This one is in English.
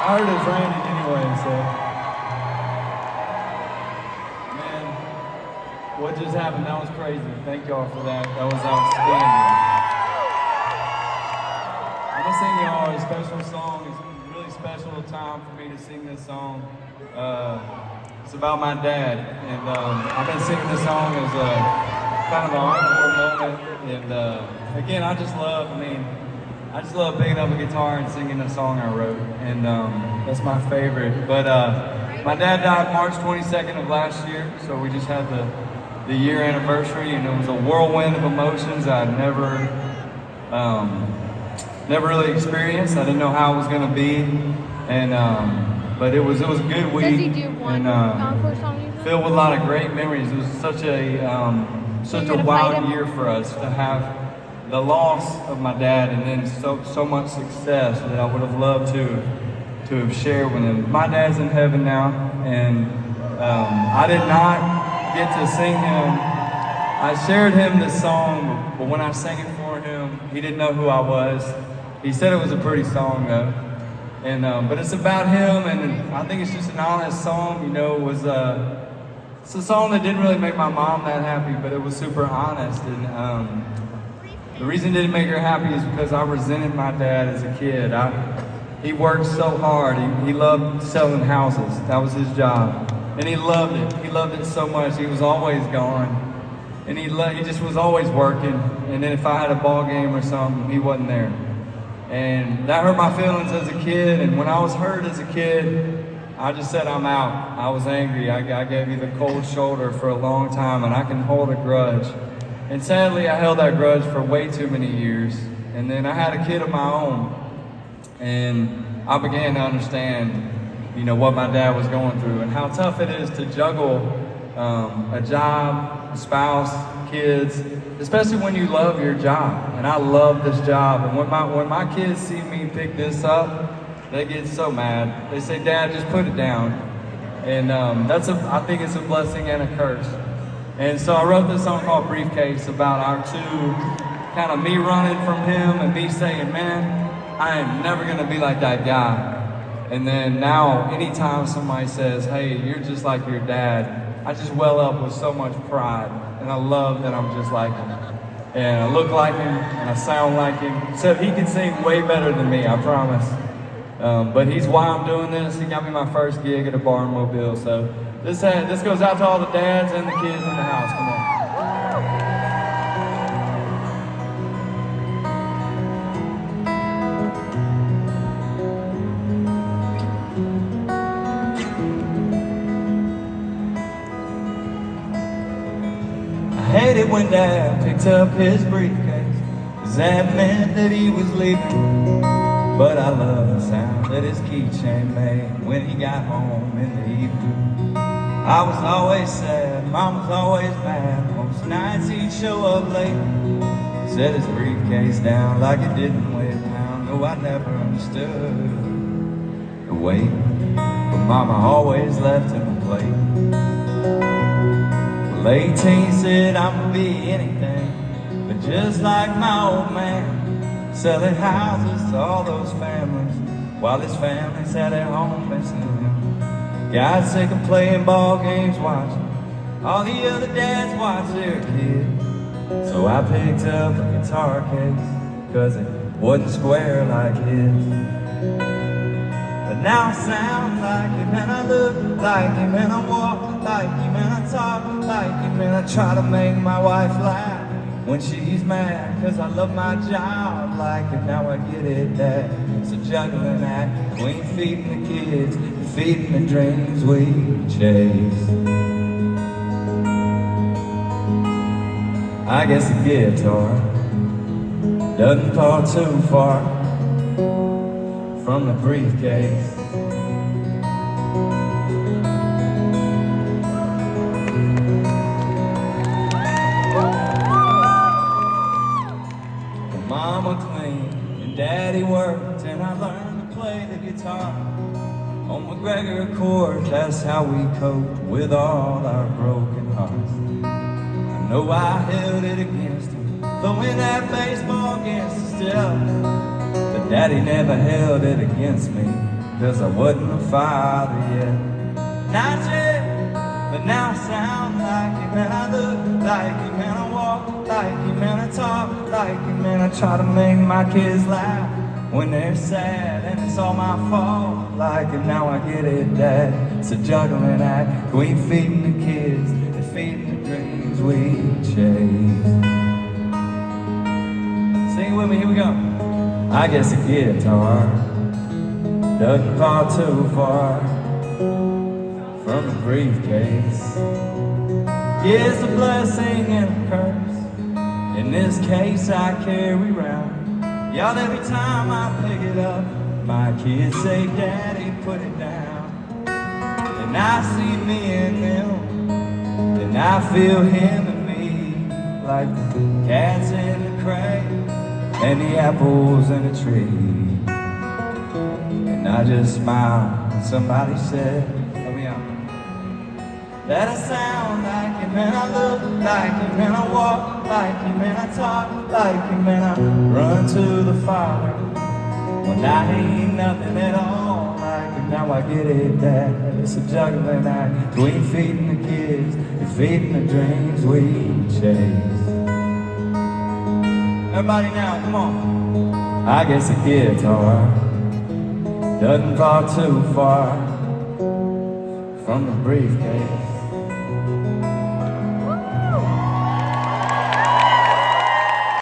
I heard it's raining anyway, so. Man, what just happened, that was crazy. Thank y'all for that. That was outstanding. I'm gonna sing y'all a special song. It's a really special time for me to sing this song. It's about my dad, and I've been singing this song as a kind of an encore moment. And again, I just love picking up a guitar and singing a song I wrote, and that's my favorite. But my dad died March 22nd of last year, so we just had the year anniversary, and it was a whirlwind of emotions I'd never really experienced. I didn't know how it was going to be, and but it was a good week. Does he do one encore song usually? Filled with a lot of great memories. It was such a wild year for us to have the loss of my dad, and then so much success that I would have loved to have shared with him. My dad's in heaven now, and I did not get to sing him. I shared him this song, but when I sang it for him, he didn't know who I was. He said it was a pretty song though, and but it's about him, and I think it's just an honest song. You know, it's a song that didn't really make my mom that happy, but it was super honest, and the reason it didn't make her happy is because I resented my dad as a kid. He worked so hard. He loved selling houses. That was his job. And he loved it. He loved it so much. He was always gone. And he just was always working. And then if I had a ball game or something, he wasn't there. And that hurt my feelings as a kid. And when I was hurt as a kid, I just said, I'm out. I was angry. I gave you the cold shoulder for a long time, and I can hold a grudge. And sadly, I held that grudge for way too many years. And then I had a kid of my own, and I began to understand, you know, what my dad was going through and how tough it is to juggle a job, a spouse, kids, especially when you love your job. And I love this job. And when my kids see me pick this up, they get so mad. They say, Dad, just put it down. And I think it's a blessing and a curse. And so I wrote this song called Briefcase about our two, kind of me running from him and me saying, man, I am never gonna be like that guy. And then now, anytime somebody says, hey, you're just like your dad, I just well up with so much pride. And I love that I'm just like him. And I look like him, and I sound like him. Except he can sing way better than me, I promise. But he's why I'm doing this. He got me my first gig at a bar in Mobile, so this goes out to all the dads and the kids in the house. Come on. I hated when Dad picked up his briefcase, 'cause that meant that he was leaving. But I love the sound that his keychain made when he got home in the evening. I was always sad, Mom was always mad. Most nights he'd show up late, set his briefcase down like it didn't weigh a pound. No, I never understood the weight, but Mama always left him a plate. Well, 18 said I'ma be anything, but just like my old man, selling houses to all those families, while his families had their home missing him. Got sick of playing ball games, watching all the other dads watch their kids. So I picked up a guitar case, 'cause it wasn't square like his. But now I sound like him, and I look like him, and I walk like him, and I talk like him, and I try to make my wife laugh when she's mad, 'cause I love my job like it. Now I get it, Dad. It's a juggling act between feeding the kids and feeding the dreams we chase. I guess the guitar doesn't fall too far from the briefcase. Mama cleaned and Daddy worked, and I learned to play the guitar on McGregor chords. That's how we coped with all our broken hearts. I know I held it against him, throwing that baseball against the step, but Daddy never held it against me, 'cause I wasn't a father yet. Not yet, but now I sound like him, and I look like him, and I walk like him, and I talk like him, and I try to make my kids laugh when they're sad, and it's all my fault. Like him, now I get it, Dad. It's a juggling act. We ain't feeding the kids, and feeding the dreams we chase. Sing it with me, here we go. I guess a guitar doesn't fall too far from a briefcase. Yeah, it's a blessing and a curse. In this case I carry round. Y'all, every time I pick it up, my kids say, Daddy, put it down. And I see me in them, and I feel him in me, like the cats in the crate and the apples in the tree. And I just smiled when somebody said, help me out, that I sound like him, and I look like him, and I walk like him, and I talk like him, and I run to the Father when I ain't nothing at all like him. Now I get it, Dad. It's a juggling act. We ain't feeding the kids, and feeding the dreams we chase. Everybody now, come on. I guess a guitar doesn't fall too far from the briefcase.